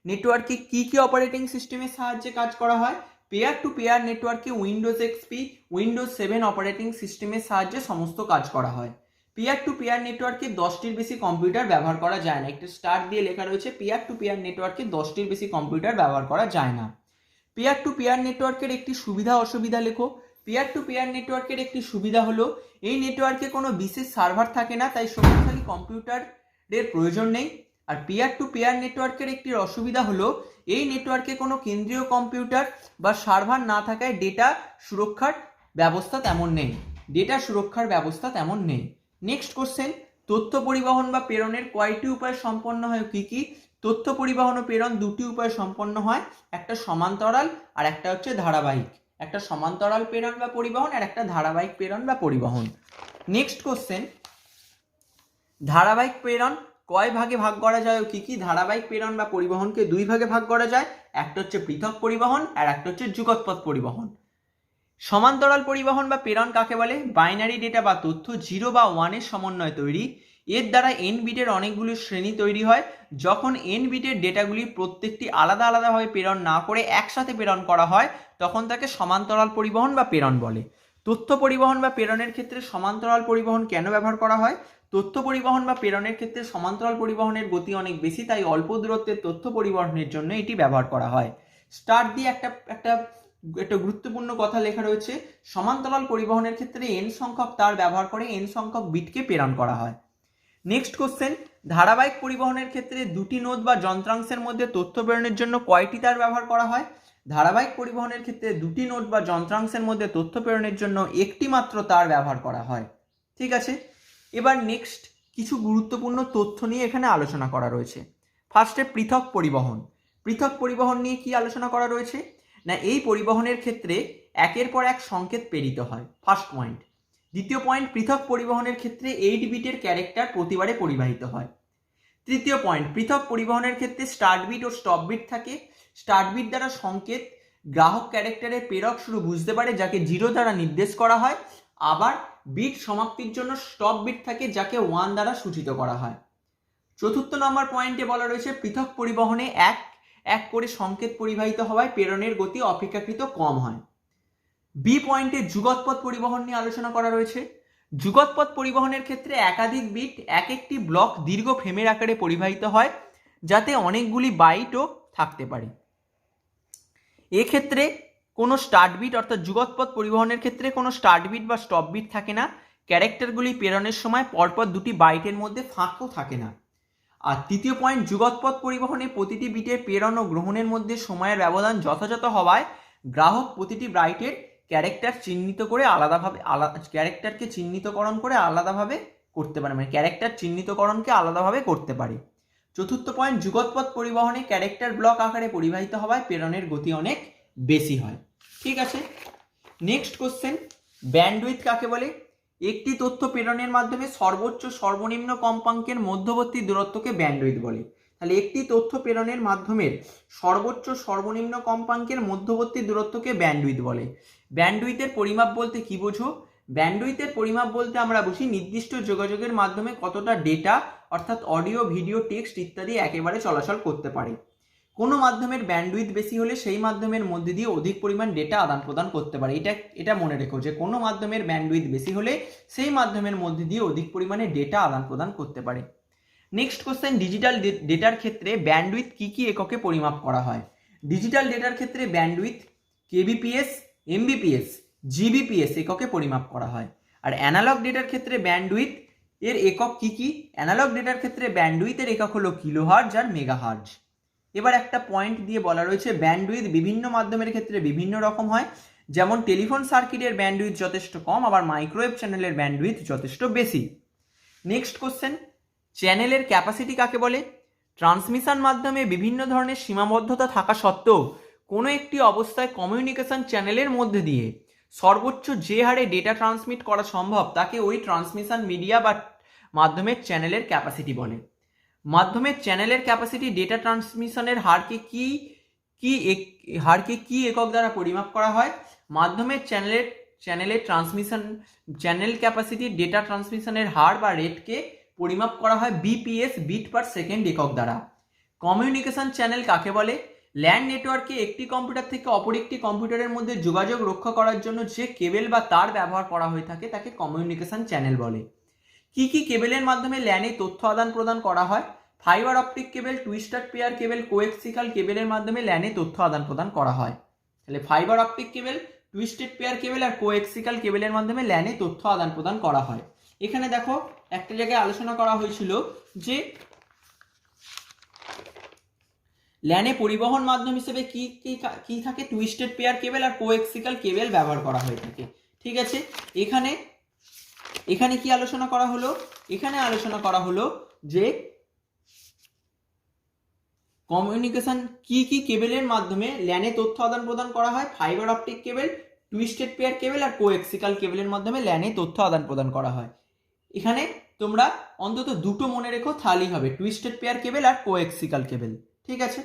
নেটওয়ার্কে কি কি অপারেটিং সিস্টেমের সাহায্যে কাজ করা হয়? পেয়ার টু পেয়ার নেটওয়ার্কে উইন্ডোজ এক্সপি, উইন্ডোজ 7 অপারেটিং সিস্টেমের সাহায্যে সমস্ত কাজ করা হয়। পেয়ার টু পেয়ার নেটওয়ার্কে 10টির বেশি কম্পিউটার ব্যবহার করা যায় না। একটা স্টার দিয়ে লেখা রয়েছে, পেয়ার টু পেয়ার নেটওয়ার্কে 10টির বেশি কম্পিউটার ব্যবহার করা যায় না। পেয়ার টু পেয়ার নেটওয়ার্কের একটি সুবিধা অসুবিধা লেখো। পেয়ার টু পেয়ার নেটওয়ার্কের একটি সুবিধা হলো এই নেটওয়ার্কে কোনো বিশেষ সার্ভার থাকে না, তাই শক্তিশালী কম্পিউটারের প্রয়োজন নেই। আর পেয়ার টু পেয়ার নেটওয়ার্কের একটি অসুবিধা হলো এই নেটওয়ার্কে কোনো কেন্দ্রীয় কম্পিউটার বা সার্ভার না থাকায় ডেটা সুরক্ষার ব্যবস্থা তেমন নেই। নেক্সট কোশ্চেন, তথ্য পরিবহন বা প্রেরণের কয়টি উপায় সম্পন্ন হয়? কি কি? তথ্য পরিবহন ও প্রেরণ দুটি উপায় সম্পন্ন হয়, একটা সমান্তরাল আর একটা হচ্ছে ধারাবাহিক। একটা সমান্তরাল প্রেরণ বা পরিবহন আর একটা ধারাবাহিক প্রেরণ বা পরিবহন। নেক্সট কোশ্চেন, ধারাবাহিক প্রেরণ কয় ভাগে ভাগ করা যায় ও কি কি? ধারাবাহিক প্রেরণ বা পরিবহনকে দুই ভাগে ভাগ করা যায়, একটা হচ্ছে পৃথক পরিবহন আর একটা হচ্ছে যুগপৎ পরিবহন। সমান্তরাল পরিবহন বা প্রেরণ কাকে বলে? বাইনারি ডেটা বা তথ্য 0 বা 1 এর সমন্বয়ে তৈরি। এর দ্বারা n বিটের অনেকগুলি শ্রেণী তৈরি হয়। যখন n বিটের ডেটাগুলি প্রত্যেকটি আলাদা আলাদাভাবে প্রেরণ না করে একসাথে প্রেরণ করা হয় তখন তাকে সমান্তরাল পরিবহন বা প্রেরণ বলে। তথ্য পরিবহন বা প্রেরণের ক্ষেত্রে সমান্তরাল পরিবহন কেন ব্যবহার করা হয়? তথ্য পরিবহন বা প্রেরণের ক্ষেত্রে সমান্তরাল পরিবহনের গতি অনেক বেশি, তাই অল্প দূরত্বের তথ্য পরিবহনের জন্য এটি ব্যবহার করা হয়। স্টার দিয়ে একটা গুরুত্বপূর্ণ কথা লেখা রয়েছে, সমান্তরাল পরিবহনের ক্ষেত্রে n সংখ্যক তার ব্যবহার করে n সংখ্যক বিটকে প্রেরণ করা হয়। নেক্সট কোশ্চেন, ধারাবাহিক পরিবহনের ক্ষেত্রে দুটি নোড বা যন্ত্রাংশের মধ্যে তথ্য প্রেরণের জন্য কয়টি তার ব্যবহার করা হয়? ধারাবাহিক পরিবহনের ক্ষেত্রে দুটি নোড বা যন্ত্রাংশের মধ্যে তথ্য প্রেরণের জন্য একটি মাত্র তার ব্যবহার করা হয়। ঠিক আছে, এবার নেক্সট কিছু গুরুত্বপূর্ণ তথ্য নিয়ে এখানে আলোচনা করা রয়েছে। ফার্স্টে পৃথক পরিবহন নিয়ে কি আলোচনা করা রয়েছে না, এই পরিবহনের ক্ষেত্রে একের পর এক সংকেত প্রেরিত হয়, ফার্স্ট পয়েন্ট। দ্বিতীয় পয়েন্ট, পৃথক পরিবহনের ক্ষেত্রে 8 বিটের ক্যারেক্টার প্রতিবারে পরিবাহিত হয়। তৃতীয় পয়েন্ট, পৃথক পরিবহনের ক্ষেত্রে স্টার্ট বিট ও স্টপ বিট থাকে। স্টার্ট বিট দ্বারা সংকেত গ্রাহক ক্যারেক্টারের প্রেরক শুরু বুঝতে পারে, যাকে 0 দ্বারা নির্দেশ করা হয়। আবার বিট সমাপ্তির জন্য স্টপ বিট থাকে, যাকে 1 দ্বারা সূচিত করা হয়। চতুর্থ নম্বর পয়েন্টে বলা রয়েছে পৃথক পরিবহনে এক করে সংকেত পরিবাহিত হওয়ায় প্রেরণের গতি অপেক্ষাকৃত কম হয়। বি পয়েন্টে যুগৎপথ পরিবহন নিয়ে আলোচনা করা রয়েছে। যুগৎপথ পরিবহনের ক্ষেত্রে একাধিক বিট একটি ব্লক দীর্ঘ ফ্রেমের আকারে পরিবাহিত হয়, যাতে অনেকগুলি বাইটও থাকতে পারে। এক্ষেত্রে কোনো স্টার্ট বিট অর্থাৎ যুগৎপথ পরিবহনের ক্ষেত্রে কোনো স্টার্ট বিট বা স্টপ বিট থাকে না। ক্যারেক্টারগুলি প্রেরণের সময় পরপর দুটি বাইটের মধ্যে ফাঁকও থাকে না। আর তৃতীয় পয়েন্ট, যুগৎপথ পরিবহনে প্রতিটি বিটের প্রেরণ ও গ্রহণের মধ্যে সময়ের ব্যবধান যথাযথ হওয়ায় গ্রাহক প্রতিটি বাইটের ক্যারেক্টার চিহ্নিত করে ক্যারেক্টারকে চিহ্নিতকরণ করে আলাদাভাবে করতে পারে, মানে ক্যারেক্টার চিহ্নিতকরণকে আলাদাভাবে করতে পারে। চতুর্থ পয়েন্ট, যুগৎপথ পরিবহনে ক্যারেক্টার ব্লক আকারে পরিবাহিত হওয়ায় প্রেরণের গতি অনেক বেশি হয়। ঠিক আছে, নেক্সট কোশ্চেন, ব্যান্ডউইথ কাকে বলে? একটি তথ্য প্রেরণের মাধ্যমে সর্বোচ্চ সর্বনিম্ন কম্পাঙ্কের মধ্যবর্তী দূরত্বকে ব্যান্ডউইথ বলে। তাহলে একটি তথ্য প্রেরণের মাধ্যমে সর্বোচ্চ সর্বনিম্ন কম্পাঙ্কের মধ্যবর্তী দূরত্বকে ব্যান্ডউইথ বলে। ব্যান্ডউইথের পরিমাপ বলতে কি বোঝো? ব্যান্ডউইথের পরিমাপ বলতে আমরা বুঝি নির্দিষ্ট যোগাযোগের মাধ্যমে কতটা ডেটা অর্থাৎ অডিও, ভিডিও, টেক্সট ইত্যাদি একেবারে চলাচল করতে পারে। কোনো মাধ্যমের ব্যান্ডউইথ বেশি হলে সেই মাধ্যমের মধ্যে দিয়ে অধিক পরিমাণ ডেটা আদান প্রদান করতে পারে। এটা মনে রেখো যে কোনো মাধ্যমের ব্যান্ডউইথ বেশি হলে সেই মাধ্যমের মধ্যে দিয়ে অধিক পরিমাণে ডেটা আদান প্রদান করতে পারে। নেক্সট কোশ্চেন, ডিজিটাল ডেটার ক্ষেত্রে ব্যান্ডউইথ কি কি এককে পরিমাপ করা হয়? ডিজিটাল ডেটার ক্ষেত্রে ব্যান্ডউইথ কেবিপিএস, এমবিপিএস, জিবিপিএস এককে পরিমাপ করা হয়। আর অ্যানালগ ডেটার ক্ষেত্রে ব্যান্ডউইথ এর একক কি কি? অ্যানালগ ডেটার ক্ষেত্রে ব্যান্ডউইথের একক হলো কিলোহার্জ আর মেগাহার্জ। এবার একটা পয়েন্ট দিয়ে বলা রয়েছে ব্যান্ডউইথ বিভিন্ন মাধ্যমের ক্ষেত্রে বিভিন্ন রকম হয়, যেমন টেলিফোন সার্কিটের ব্যান্ডউইথ যথেষ্ট কম, আবার মাইক্রোওয়েভ চ্যানেলের ব্যান্ডউইথ যথেষ্ট বেশি। নেক্সট কোশ্চেন, চ্যানেলের ক্যাপাসিটি কাকে বলে? ট্রান্সমিশন মাধ্যমে বিভিন্ন ধরনের সীমাবদ্ধতা থাকা সত্ত্বেও কোনো একটি অবস্থায় কমিউনিকেশন চ্যানেলের মধ্যে দিয়ে সর্বোচ্চ যে হারে ডেটা ট্রান্সমিট করা সম্ভব তাকে ওই ট্রান্সমিশন মিডিয়া বা মাধ্যমের চ্যানেলের ক্যাপাসিটি বলে। মাধ্যমের চ্যানেলের ক্যাপাসিটি ডেটা ট্রান্সমিশনের হারকে কি একক দ্বারা পরিমাপ করা হয়? মাধ্যমের চ্যানেলের ট্রান্সমিশন চ্যানেল ক্যাপাসিটি ডেটা ট্রান্সমিশনের হার বা রেটকে পরিমাপ করা হয় বিপিএস, বিট পার সেকেন্ড একক দ্বারা। কমিউনিকেশন চ্যানেল কাকে বলে? ল্যান নেটওয়ার্কে একটি কম্পিউটার থেকে অপর একটি কম্পিউটারের মধ্যে যোগাযোগ রক্ষা করার জন্য যে কেবল বা তার ব্যবহার করা হয়ে থাকে তাকে কমিউনিকেশন চ্যানেল বলে। কি কি কেবলের মাধ্যমে ল্যানে তথ্য আদান প্রদান করা হয়? Fibre optic cable, twister pair cable, coaxial কেবলের মাধ্যমে ল্যানে তথ্য আদান প্রদান করা হয়। তাহলে fibre optic cable, twisted pair cable আর কোএক্সিক্যাল কেবলের মাধ্যমে ল্যানে তথ্য আদান প্রদান করা হয়। এখানে দেখো একটা জায়গায় আলোচনা করা হয়েছিল যে ল্যানে পরিবহন মাধ্যম হিসেবে কি থাকে? টুইস্টেড পেয়ার কেবল আর কোএক্সিক্যাল কেবল ব্যবহার করা হয়ে থাকে। ঠিক আছে, এখানে কি আলোচনা করা হলো? এখানে আলোচনা করা হলো যে কমিউনিকেশন কি কেবলের মাধ্যমে ল্যানে তথ্য আদান প্রদান করা হয়? Fibre optic cable, twisted pair cable আর কোএক্সিক্যাল কেবলের মাধ্যমে ল্যানে তথ্য আদান প্রদান করা হয়। এখানে তোমরা অন্তত দুটো মনে রেখো, তাহলেই হবে, টুইস্টেড পেয়ার কেবল আর কোএক্সিক্যাল কেবল। ঠিক আছে,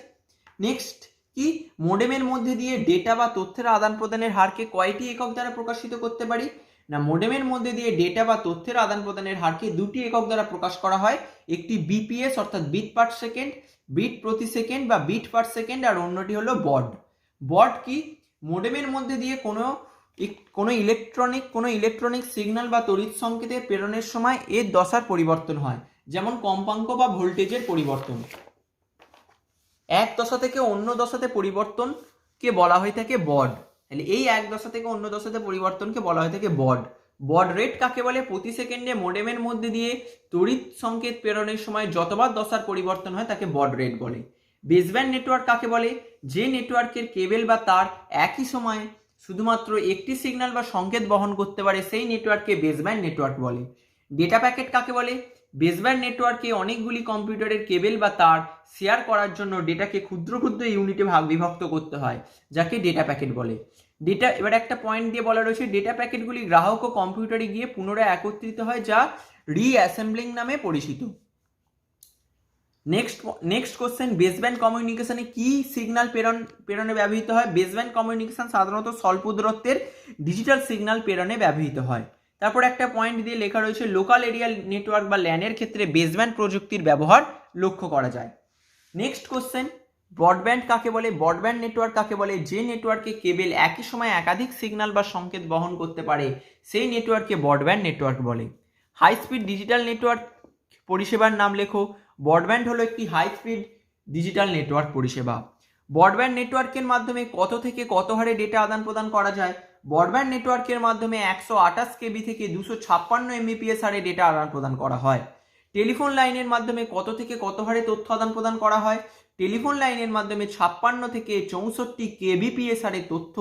নেক্সট কি? মোডেমের মধ্যে দিয়ে ডেটা বা তথ্যের আদান প্রদানের হারকে কয়টি একক দ্বারা প্রকাশিত করতে পারি? না, মোডেমের মধ্যে দিয়ে ডেটা বা তথ্যের আদান প্রদানের হারকে দুটি একক দ্বারা প্রকাশ করা হয়। একটি বিপিএস অর্থাৎ বিট পার সেকেন্ড, বিট প্রতি সেকেন্ড বা বিট পার সেকেন্ড, আর অন্যটি হলো বড। বড কি? মোডেমের মধ্যে দিয়ে কোনো ইলেকট্রনিক সিগন্যাল বা তড়িৎ সংকেতের প্রেরণের সময় এর দশার পরিবর্তন হয়, যেমন কম্পাঙ্ক বা ভোল্টেজের পরিবর্তন। এক দশা থেকে অন্য দশাতে পরিবর্তনকে বলা হয়ে থাকে বড। তাহলে এই এক দশা থেকে অন্য দশাতে পরিবর্তনকে বলা হয়ে থাকে বড। বড রেট কাকে বলে? প্রতি সেকেন্ডে মোডেমের মধ্যে দিয়ে তড়িৎ সংকেত প্রেরণের সময় যতবার দশার পরিবর্তন হয় তাকে বড রেট বলে। বেসব্যান্ড নেটওয়ার্ক কাকে বলে? যে নেটওয়ার্কের কেবল বা তার একই সময়ে শুধুমাত্র একটি সিগন্যাল বা সংকেত বহন করতে পারে সেই নেটওয়ার্ককে বেসব্যান্ড নেটওয়ার্ক বলে। ডেটা প্যাকেট কাকে বলে? বেসব্যান্ড নেটওয়ার্কে অনেকগুলি কম্পিউটারের কেবল বা তার শেয়ার করার জন্য ডেটাকে ক্ষুদ্র ক্ষুদ্র ইউনিটে বিভক্ত করতে হয়, যাকে ডেটা প্যাকেট বলে। এবার একটা পয়েন্ট দিয়ে বলা রয়েছে ডেটা প্যাকেটগুলি গ্রাহক ও কম্পিউটারে গিয়ে পুনরায় একত্রিত হয়, যা রিঅ্যাসেম্বলিং নামে পরিচিত। নেক্সট কোশ্চেন, বেসব্যান্ড কমিউনিকেশনে কি সিগন্যাল প্রেরণে ব্যবহৃত হয়? বেসব্যান্ড কমিউনিকেশন সাধারণত স্বল্প দূরত্বের ডিজিটাল সিগন্যাল প্রেরণে ব্যবহৃত হয়। তারপর একটা পয়েন্ট দিয়ে লেখা রয়েছে লোকাল এরিয়া নেটওয়ার্ক বা ল্যানের ক্ষেত্রে বেসব্যান্ড প্রযুক্তির ব্যবহার লক্ষ্য করা যায়। নেক্সট কোশ্চেন, ব্রডব্যান্ড কাকে বলে? ব্রডব্যান্ড নেটওয়ার্ক কাকে বলে? যে নেটওয়ার্কে কেবল একই সময় একাধিক সিগন্যাল বা সংকেত বহন করতে পারে সেই নেটওয়ার্ককে ব্রডব্যান্ড নেটওয়ার্ক বলে। হাই স্পিড ডিজিটাল নেটওয়ার্ক পরিষেবার নাম লেখো। ব্রডব্যান্ড হলো একটি হাই স্পিড ডিজিটাল নেটওয়ার্ক পরিষেবা। ব্রডব্যান্ড নেটওয়ার্কের মাধ্যমে কত থেকে কত হারে ডেটা আদান প্রদান করা যায়? ব্রডব্যান্ড নেটওয়ার্কের মাধ্যমে 128 কেবি থেকে 256 এমবিপিএস হারে ডেটা আদান প্রদান করা হয়। টেলিফোন লাইনের মাধ্যমে কত থেকে কত হারে তথ্য আদান প্রদান করা হয়? টেলিফোন লাইনের মাধ্যমে 56 থেকে 64 কেবিপিএস হারে তথ্য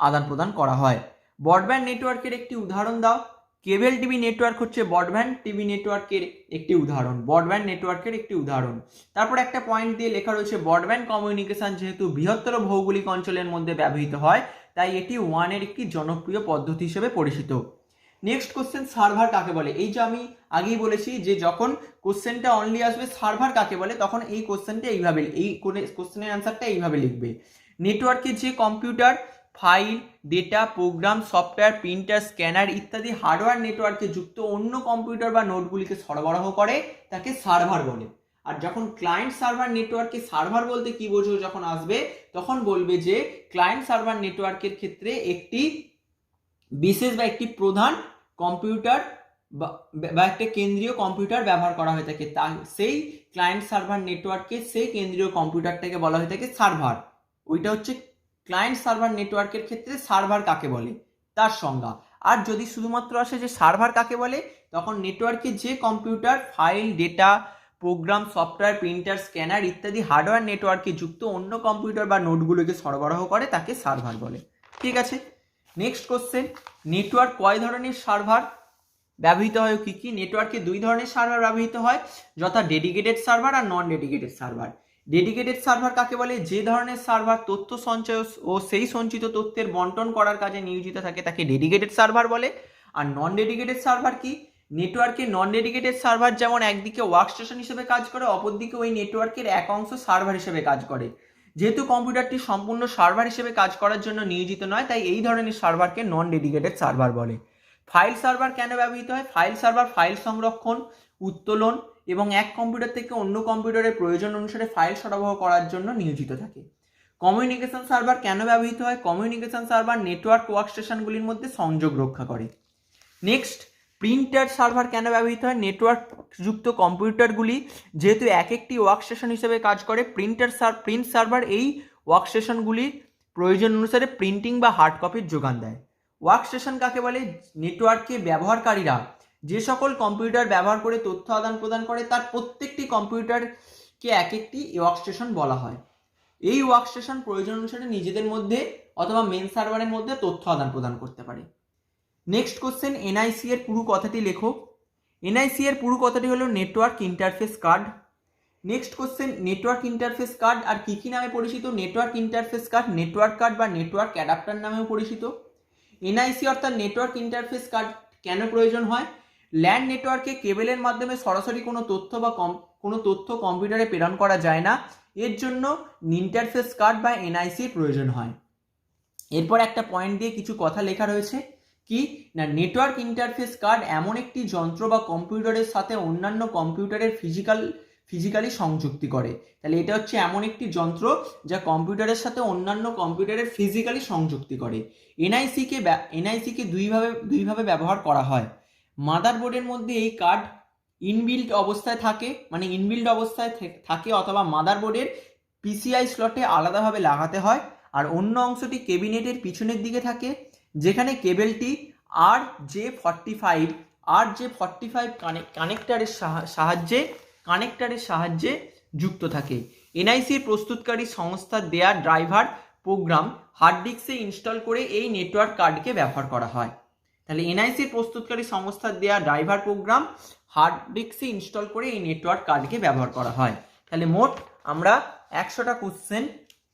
আদান প্রদান করা হয়। ব্রডব্যান্ড নেটওয়ার্কের একটি উদাহরণ দাও। কেবল টিভি নেটওয়ার্ক হচ্ছে ব্রডব্যান্ড টিভি নেটওয়ার্কের একটি উদাহরণ, ব্রডব্যান্ড নেটওয়ার্কের একটি উদাহরণ। তারপর একটা পয়েন্ট দিয়ে লেখা রয়েছে ব্রডব্যান্ড কমিউনিকেশন যেহেতু বৃহত্তর ভৌগোলিক অঞ্চলের মধ্যে ব্যবহৃত হয় তাই এটি ওয়ানের একটি জনপ্রিয় পদ্ধতি হিসেবে পরিচিত। নেক্সট কোশ্চেন, সার্ভার কাকে বলে? এই যে আমি আগেই বলেছি যে যখন কোশ্চেনটা অনলি আসবে সার্ভার কাকে বলে তখন এই কোশ্চেনটা এইভাবে, এই কোশ্চেনের অ্যান্সারটা এইভাবে লিখবে। নেটওয়ার্কে যে computer, file, data, program, software, printer, scanner ইত্যাদি হার্ডওয়্যার নেটওয়ার্কে যুক্ত অন্য কম্পিউটার বা নোটগুলিকে সরবরাহ করে তাকে সার্ভার বলে। আর যখন ক্লায়েন্ট সার্ভার নেটওয়ার্কে সার্ভার বলতে কি বোঝো যখন আসবে, তখন বলবে যে ক্লায়েন্ট সার্ভার নেটওয়ার্কের ক্ষেত্রে একটি বিশেষ বা একটি প্রধান কম্পিউটার বা একটা কেন্দ্রীয় কম্পিউটার ব্যবহার করা হয়ে থাকে। তা সেই ক্লায়েন্ট সার্ভার নেটওয়ার্কে সেই কেন্দ্রীয় কম্পিউটারটাকে বলা হয়ে থাকে সার্ভার। ওইটা হচ্ছে ক্লায়েন্ট সার্ভার নেটওয়ার্কের ক্ষেত্রে সার্ভার কাকে বলে তার সংজ্ঞা। আর যদি শুধুমাত্র আসে যে সার্ভার কাকে বলে, তখন নেটওয়ার্কে যে computer file, data, program, software, printer, scanner ইত্যাদি হার্ডওয়্যার নেটওয়ার্কে যুক্ত অন্য কম্পিউটার বা নোডগুলোকে সরবরাহ করে তাকে সার্ভার বলে। ঠিক আছে, নেক্সট কোশ্চেন, নেটওয়ার্ক কয় ধরনের সার্ভার ব্যবহৃত হয় কি কি? নেটওয়ার্কে দুই ধরনের সার্ভার ব্যবহৃত হয়, যথা ডেডিকেটেড সার্ভার আর নন ডেডিকেটেড সার্ভার। ডেডিকেটেড সার্ভার কাকে বলে? যে ধরনের সার্ভার তথ্য সঞ্চয় ও সেই সঞ্চিত তথ্যের বন্টন করার কাজে নিয়োজিত থাকে তাকে ডেডিকেটেড সার্ভার বলে। আর নন ডেডিকেটেড সার্ভার কি? নেটওয়ার্কে নন ডেডিকেটেড সার্ভার যেমন একদিকে ওয়ার্কস্টেশন হিসেবে কাজ করে, অপরদিকে ওই নেটওয়ার্কের এক অংশ সার্ভার হিসেবে কাজ করে। যেহেতু কম্পিউটারটি সম্পূর্ণ সার্ভার হিসেবে কাজ করার জন্য নিয়োজিত নয়, তাই এই ধরনের সার্ভারকে নন ডেডিকেটেড সার্ভার বলে। ফাইল সার্ভার কেন ব্যবহৃত হয়? ফাইল সার্ভার ফাইল সংরক্ষণ, উত্তোলন এবং এক কম্পিউটার থেকে অন্য কম্পিউটারের প্রয়োজন অনুসারে ফাইল সরবরাহ করার জন্য নিয়োজিত থাকে। কমিউনিকেশন সার্ভার কেন ব্যবহৃত হয়? কমিউনিকেশন সার্ভার নেটওয়ার্ক ওয়ার্কস্টেশনগুলির মধ্যে সংযোগ রক্ষা করে। নেক্সট, প্রিন্টার সার্ভার কেন ব্যবহৃত হয়? নেটওয়ার্ক যুক্ত কম্পিউটারগুলি যেহেতু এক একটি ওয়ার্কস্টেশন হিসেবে কাজ করে, প্রিন্ট সার্ভার এই ওয়ার্কস্টেশনগুলির প্রয়োজন অনুসারে প্রিন্টিং বা হার্ড কপির যোগান দেয়। ওয়ার্কস্টেশন কাকে বলে? নেটওয়ার্কে ব্যবহারকারীরা যে সকল কম্পিউটার ব্যবহার করে তথ্য আদান প্রদান করে তার প্রত্যেকটি কম্পিউটারকে এক একটি ওয়ার্কস্টেশন বলা হয়। এই ওয়ার্কস্টেশন প্রয়োজন অনুসারে নিজেদের মধ্যে অথবা মেন সার্ভারের মধ্যে তথ্য আদান প্রদান করতে পারে। নেক্সট কোশ্চেন, এনআইসি এর পুরো কথাটি লেখো। এনআইসি এর পুরো কথাটি হলো network interface card. Next question, network interface card আর কি কি নামে পরিচিত? Network interface card network card বা নেটওয়ার্ক অ্যাডাপ্টার নামেও পরিচিত। এনআইসি অর্থাৎ নেটওয়ার্ক ইন্টারফেস কার্ড কেন প্রয়োজন হয়? ল্যান্ড নেটওয়ার্কে কেবলের মাধ্যমে সরাসরি কোনো তথ্য কম্পিউটারে প্রেরণ করা যায় না, এর জন্য ইন্টারফেস কার্ড বা এনআইসি প্রয়োজন হয়। এরপর একটা পয়েন্ট দিয়ে কিছু কথা লেখা রয়েছে, কি না নেটওয়ার্ক ইন্টারফেস কার্ড এমন একটি যন্ত্র বা কম্পিউটারের সাথে অন্যান্য কম্পিউটারের ফিজিক্যালি সংযুক্তি করে। তাহলে এটা হচ্ছে এমন একটি যন্ত্র যা কম্পিউটারের সাথে অন্যান্য কম্পিউটারের ফিজিক্যালি সংযুক্তি করে। এনআইসিকে দুইভাবে ব্যবহার করা হয়। মাদারবোর্ডের মধ্যে এই কার্ড ইনবিল্ট অবস্থায় থাকে অথবা মাদারবোর্ডের পিসিআই স্লটে আলাদাভাবে লাগাতে হয়। আর অন্য অংশটি কেবিনেটের পিছনের দিকে থাকে, যেখানে কেবলটি RJ45 কানেক্টরের সাহায্যে যুক্ত থাকে। এনআইসির প্রস্তুতকারী সংস্থার দেয়া ড্রাইভার প্রোগ্রাম হার্ড ডিস্কে ইনস্টল করে এই নেটওয়ার্ক কার্ডকে ব্যবহার করা হয়। তাহলে এনআইসির প্রস্তুতকারী সংস্থার দেয়া ড্রাইভার প্রোগ্রাম হার্ড ডিস্কে ইনস্টল করে এই নেটওয়ার্ক কার্ডকে ব্যবহার করা হয়। তাহলে মোট আমরা 100টা কোশ্চেন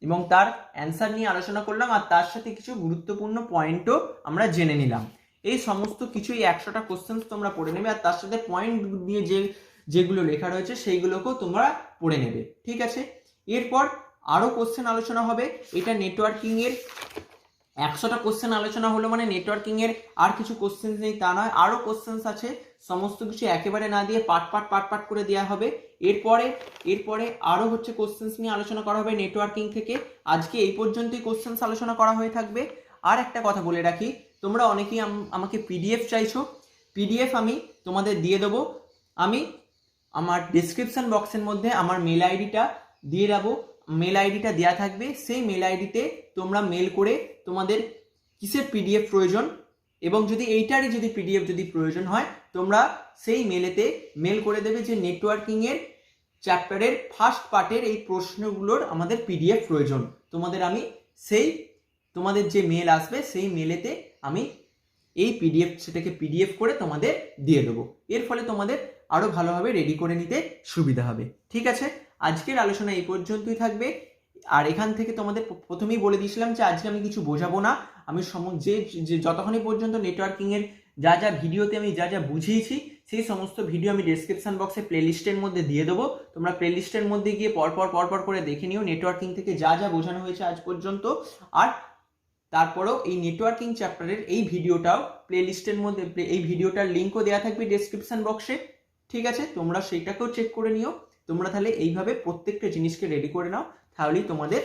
এবং তার অ্যান্সার নিয়ে আলোচনা করলাম, আর তার সাথে কিছু গুরুত্বপূর্ণ পয়েন্টও আমরা জেনে নিলাম। এই সমস্ত কিছুই 100টা কোশ্চেন তোমরা পড়ে নেবে, আর তার সাথে পয়েন্ট দিয়ে যেগুলো লেখা রয়েছে সেইগুলোকেও তোমরা পড়ে নেবে। ঠিক আছে, এরপর আরো কোশ্চেন আলোচনা হবে। এটা নেটওয়ার্কিং এর 100টা কোশ্চেন আলোচনা হলো মানে নেটওয়ার্কিং এর আর কিছু কোশ্চেন নেই তা নয়, আরো কোশ্চেন আছে। সমস্ত কিছু একেবারে না দিয়ে পার্ট করে দেওয়া হবে। এরপরে আরো হচ্ছে কোশ্চেন নিয়ে আলোচনা করা হবে নেটওয়ার্কিং থেকে। আজকে এই পর্যন্তই কোশ্চেন আলোচনা করা হয়ে থাকবে। আর একটা কথা বলে রাখি, তোমরা অনেকেই আমাকে পিডিএফ চাইছো, পিডিএফ আমি তোমাদের দিয়ে দেবো। আমি আমার ডিসক্রিপশন বক্সের মধ্যে আমার মেল আইডিটা দিয়ে দেবো, মেল আইডিটা দেওয়া থাকবে। সেই মেল আইডিতে তোমরা মেল করে তোমাদের কিসের পিডিএফ প্রয়োজন এবং যদি এইটারই যদি পিডিএফ যদি প্রয়োজন হয়, তোমরা সেই মেলেতে মেল করে দেবে যে নেটওয়ার্কিং এর চ্যাপ্টারের ফার্স্ট পার্টের এই প্রশ্নগুলোর আমাদের পিডিএফ প্রয়োজন। তোমাদের যে মেল আসবে সেই মেলেতে আমি এই সেটাকে পিডিএফ করে তোমাদের দিয়ে দেবো। এর ফলে তোমাদের আরো ভালোভাবে রেডি করে নিতে সুবিধা হবে। ঠিক আছে, আজকের আলোচনা এই পর্যন্তই থাকবে। আর এখান থেকে তোমাদের প্রথমেই বলে দিয়েছিলাম যে আজকে আমি কিছু বোঝাবো না, আমি যতক্ষণই পর্যন্ত নেটওয়ার্কিং এর যা ভিডিওতে আমি যা বুঝিয়েছি সেই সমস্ত ভিডিও আমি ডেসক্রিপশন বক্সে প্লেলিস্টের মধ্যে দিয়ে দেবো। তোমরা প্লেলিস্টের মধ্যে গিয়ে পরপর করে দেখে নিও নেটওয়ার্কিং থেকে যা বোঝানো হয়েছে আজ পর্যন্ত। আর তারপরেও এই নেটওয়ার্কিং চ্যাপ্টারের এই ভিডিওটাও প্লেলিস্টের মধ্যে, এই ভিডিওটার লিঙ্কও দেওয়া থাকবে ডেসক্রিপশন বক্সে। ঠিক আছে, তোমরা সেইটাকেও চেক করে নিও। তোমরা তাহলে এইভাবে প্রত্যেকটা জিনিসকে রেডি করে নাও, তাহলেই তোমাদের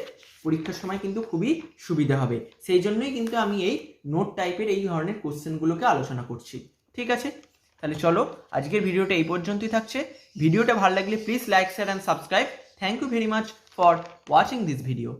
পরীক্ষার সময় কিন্তু খুবই সুবিধা হবে। সেই জন্যই কিন্তু আমি এই নোট টাইপের এই ধরনের কোশ্চেনগুলোকে আলোচনা করছি। ঠিক আছে, তাহলে চলো আজকের ভিডিওটা এই পর্যন্তই থাকছে। ভিডিওটা ভালো লাগলে please like, share and subscribe. Thank you very much for watching this video.